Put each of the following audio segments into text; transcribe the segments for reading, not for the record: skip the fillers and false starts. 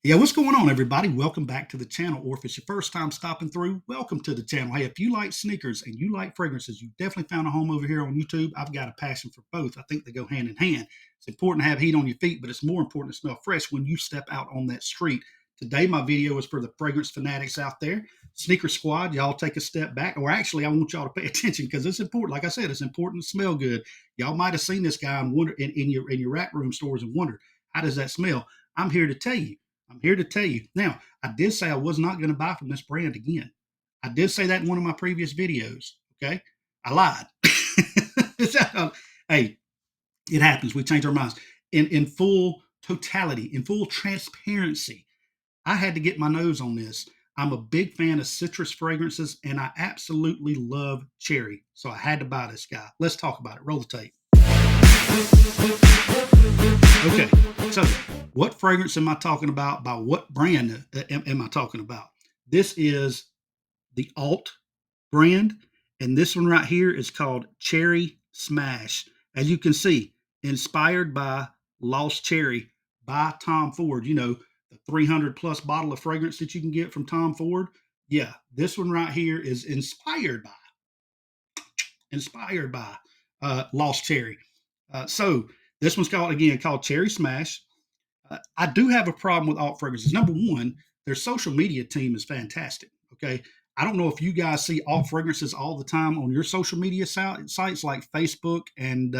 Yeah, what's going on, everybody? Welcome back to the channel. Or if it's your first time stopping through, welcome to the channel. Hey, if you like sneakers and you like fragrances, you definitely found a home over here on YouTube. I've got a passion for both. I think they go hand in hand. It's important to have heat on your feet, but it's more important to smell fresh when you step out on that street. Today, my video is for the fragrance fanatics out there. Sneaker Squad, y'all take a step back. Or actually, I want y'all to pay attention because it's important. Like I said, it's important to smell good. Y'all might have seen this guy and wonder in your rack room stores and wonder, how does that smell? I'm here to tell you. I'm here to tell you. Now, I did say I was not going to buy from this brand again. I did say that in one of my previous videos. Okay. I lied. Hey, it happens. We change our minds. In full totality, in full transparency, I had to get my nose on this. I'm a big fan of citrus fragrances and I absolutely love cherry. So I had to buy this guy. Let's talk about it. Roll the tape. Okay, so what fragrance am I talking about? By what brand am I talking about? This is the Alt brand, and this one right here is called Cherry Smash. As you can see, inspired by Lost Cherry by Tom Ford. You know, the 300 plus bottle of fragrance that you can get from Tom Ford. Yeah, this one right here is inspired by Lost Cherry. So this one's called Cherry Smash. I do have a problem with alt fragrances. Number one, their social media team is fantastic. Okay. I don't know if you guys see alt fragrances all the time on your social media sites like Facebook and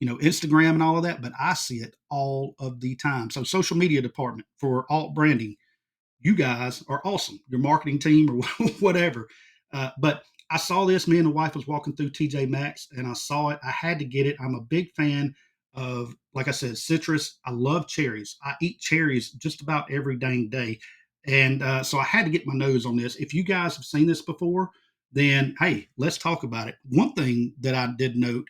Instagram and all of that, but I see it all of the time. So social media department for alt branding, you guys are awesome. Your marketing team or whatever. But I saw this. Me and the wife was walking through TJ Maxx and I saw it. I had to get it. I'm a big fan of, like I said, citrus. I love cherries. I eat cherries just about every dang day. And so I had to get my nose on this. If you guys have seen this before, then hey, let's talk about it. One thing that I did note,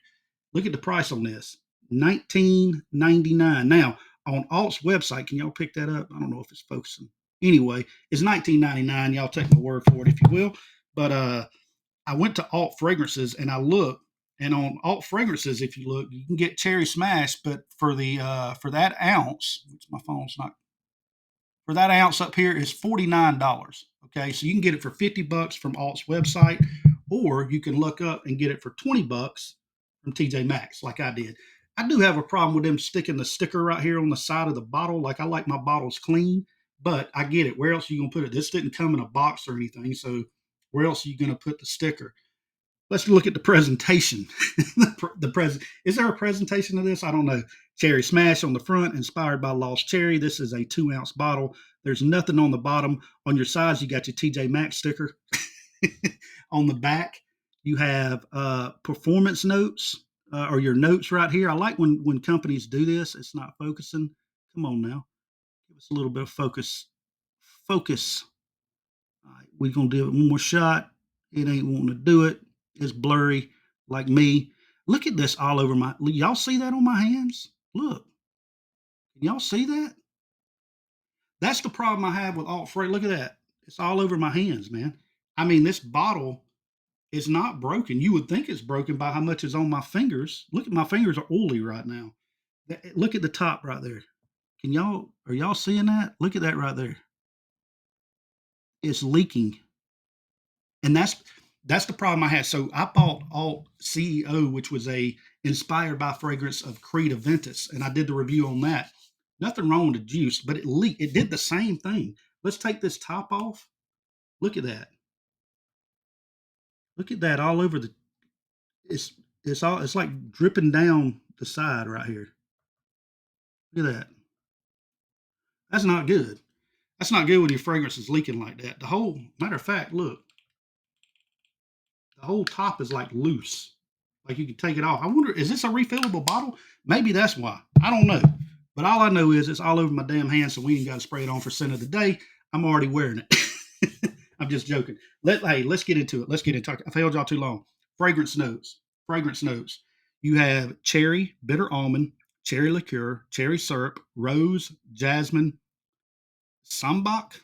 look at the price on this, $19.99. Now, on Alt's website, can y'all pick that up? I don't know if it's focusing. Anyway, it's $19.99. Y'all take my word for it if you will. But I went to Alt Fragrances and I looked, and on Alt Fragrances, if you look, you can get Cherry Smash, but for that ounce, which my phone's not, for that ounce up here is $49. Okay, so you can get it for $50 from Alt's website, or you can look up and get it for $20 from TJ Maxx, like I did. I do have a problem with them sticking the sticker right here on the side of the bottle. Like I like my bottles clean, but I get it. Where else are you gonna put it? This didn't come in a box or anything, so where else are you gonna put the sticker? Let's look at the presentation. the present Is there a presentation of this? I don't know. Cherry Smash on the front, inspired by Lost Cherry. This is a 2 ounce bottle. There's nothing on the bottom. On your sides, you got your TJ Maxx sticker. On the back, you have performance notes or your notes right here. I like when companies do this. It's not focusing. Come on now, give us a little bit of focus. Focus. All right, we're gonna do it one more shot. It ain't wanting to do it. It's blurry, like me. Look at this all over my. Y'all see that on my hands? Look, can y'all see that? That's the problem I have with alt freight. Look at that. It's all over my hands, man. I mean, this bottle is not broken. You would think it's broken by how much is on my fingers. Look at my fingers are oily right now. Look at the top right there. Are y'all seeing that? Look at that right there. It's leaking. And that's the problem I had. So I bought Alt CEO, which was a inspired by fragrance of Creed Aventus, and I did the review on that. Nothing wrong with the juice, but it leaked. It did the same thing. Let's take this top off. Look at that. Look at that all over the. It's it's like dripping down the side right here. Look at that. That's not good. That's not good when your fragrance is leaking like that. The whole matter of fact, look, the whole top is like loose. Like you can take it off. I wonder, is this a refillable bottle? Maybe that's why. I don't know. But all I know is it's all over my damn hands, so we ain't got to spray it on for scent of the day. I'm already wearing it. I'm just joking. Let's get into it. Let's get into it. I failed y'all too long. Fragrance notes. Fragrance notes. You have cherry, bitter almond, cherry liqueur, cherry syrup, rose, jasmine, sambac,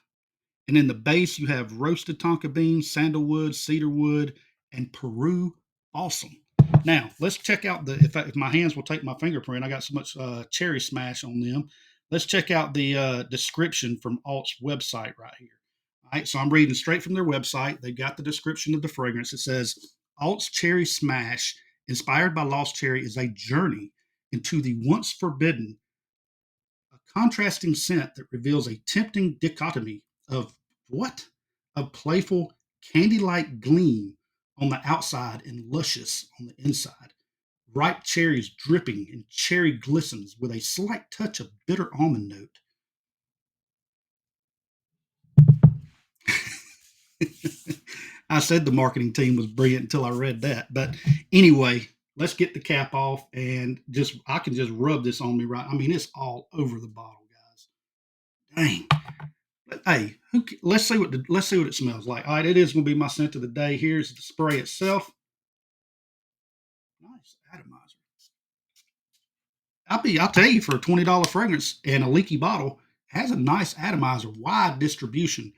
and in the base, you have roasted tonka beans, sandalwood, cedarwood, and Peru balsam. Now, let's check out if my hands will take my fingerprint. I got so much cherry smash on them. let's check out the description from Alt's website right here. All right, so I'm reading straight from their website. They've got the description of the fragrance. It says Alt's Cherry Smash, inspired by Lost Cherry, is a journey into the once forbidden, a contrasting scent that reveals a tempting dichotomy of what? A playful candy-like gleam on the outside and luscious on the inside. Ripe cherries dripping and cherry glistens with a slight touch of bitter almond note. I said the marketing team was brilliant until I read that. But anyway, let's get the cap off and just I can just rub this on me right. I mean, it's all over the bottle, guys. Dang. But hey, let's see what it smells like. All right, it is going to be my scent of the day. Here's the spray itself. Nice atomizer. I'll tell you, for a $20 fragrance and a leaky bottle, has a nice atomizer, wide distribution.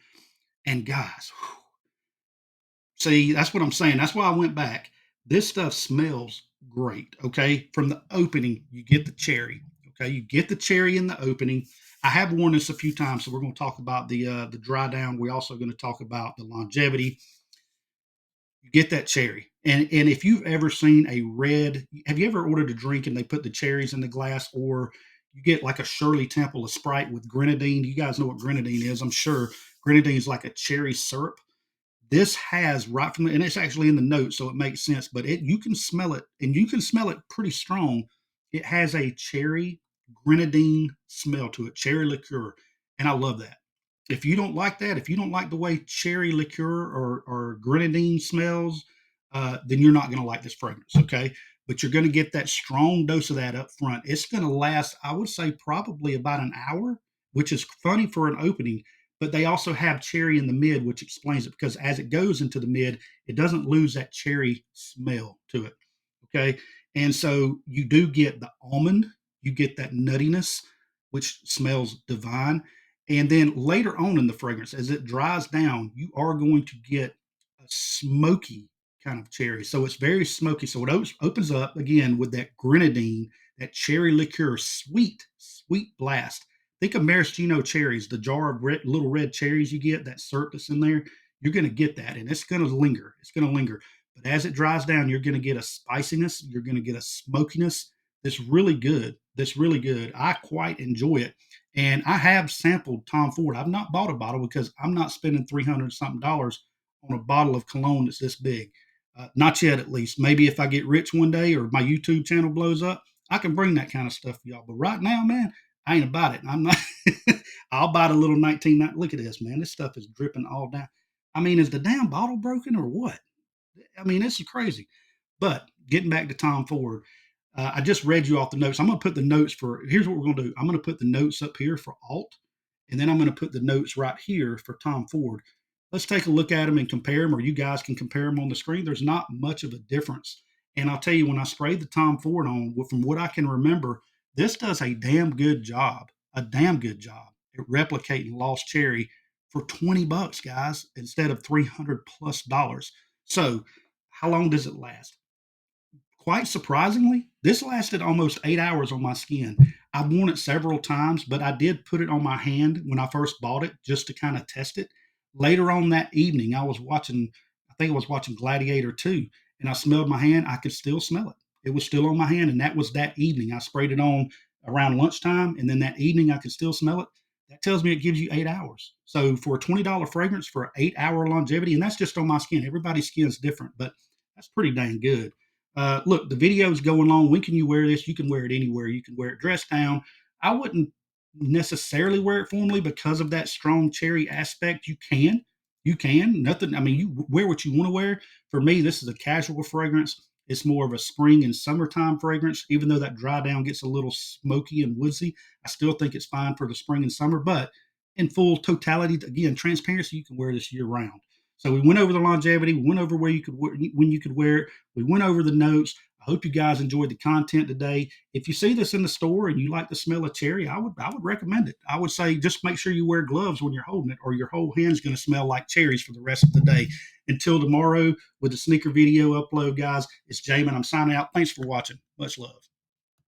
And guys, whew, see, that's what I'm saying. That's why I went back. This stuff smells great. Okay. From the opening, you get the cherry. Okay. You get the cherry in the opening. I have worn this a few times, so we're going to talk about the dry down. We're also going to talk about the longevity. You get that cherry. And if you've ever seen a red, have you ever ordered a drink and they put the cherries in the glass, or you get like a Shirley Temple, a Sprite with grenadine? You guys know what grenadine is, I'm sure. Grenadine is like a cherry syrup. This has right from the, and it's actually in the notes, so it makes sense. But it, you can smell it, and you can smell it pretty strong. It has a cherry grenadine smell to it, cherry liqueur, and I love that. If you don't like that, if you don't like the way cherry liqueur or grenadine smells, then you're not going to like this fragrance, okay? But you're going to get that strong dose of that up front. It's going to last, I would say, probably about an hour, which is funny for an opening. But they also have cherry in the mid, which explains it, because as it goes into the mid, it doesn't lose that cherry smell to it, okay? And so you do get the almond, you get that nuttiness, which smells divine. And then later on in the fragrance, as it dries down, you are going to get a smoky kind of cherry. So it's very smoky. So it opens up again with that grenadine, that cherry liqueur, sweet, sweet blast. Think of maraschino cherries, the jar of little red cherries you get, that syrup that's in there. You're going to get that, and it's going to linger. It's going to linger. But as it dries down, you're going to get a spiciness. You're going to get a smokiness that's really good. That's really good. I quite enjoy it. And I have sampled Tom Ford. I've not bought a bottle because I'm not spending 300 something dollars on a bottle of cologne that's this big. Not yet, at least. Maybe if I get rich one day or my YouTube channel blows up, I can bring that kind of stuff for y'all. But right now, man, I ain't about it. I'm not. I'll buy the little 1990. Look at this, man. This stuff is dripping all down. I mean, is the damn bottle broken or what? I mean, this is crazy. But getting back to Tom Ford, I just read you off the notes. I'm going to put the notes for, here's what we're going to do. I'm going to put the notes up here for Alt, and then I'm going to put the notes right here for Tom Ford. Let's take a look at them and compare them, or you guys can compare them on the screen. There's not much of a difference. And I'll tell you, when I sprayed the Tom Ford on, from what I can remember, this does a damn good job at replicating Lost Cherry for 20 bucks, guys, instead of 300 plus dollars. So how long does it last? Quite surprisingly, this lasted almost 8 hours on my skin. I've worn it several times, but I did put it on my hand when I first bought it just to kind of test it. Later on that evening, I think I was watching Gladiator 2, and I smelled my hand. I could still smell it. It was still on my hand, and that was that evening. I sprayed it on around lunchtime, and then that evening I could still smell it. That tells me it gives you 8 hours. So for a $20 fragrance for an 8 hour longevity, and that's just on my skin. Everybody's skin is different, but that's pretty dang good. Look, the video is going long. When can you wear this? You can wear it anywhere. You can wear it dressed down. I wouldn't necessarily wear it formally because of that strong cherry aspect. You can. Nothing. I mean, you wear what you want to wear. For me, this is a casual fragrance. It's more of a spring and summertime fragrance. Even though that dry down gets a little smoky and woodsy, I still think it's fine for the spring and summer. But in full totality, again, transparency, you can wear this year round. So we went over the longevity. We went over where you could when you could wear it. We went over the notes. I hope you guys enjoyed the content today. If you see this in the store and you like the smell of cherry, I would recommend it. I would say just make sure you wear gloves when you're holding it, or your whole hand's going to smell like cherries for the rest of the day. Until tomorrow with the sneaker video upload, guys, it's Jamin. I'm signing out. Thanks for watching. Much love.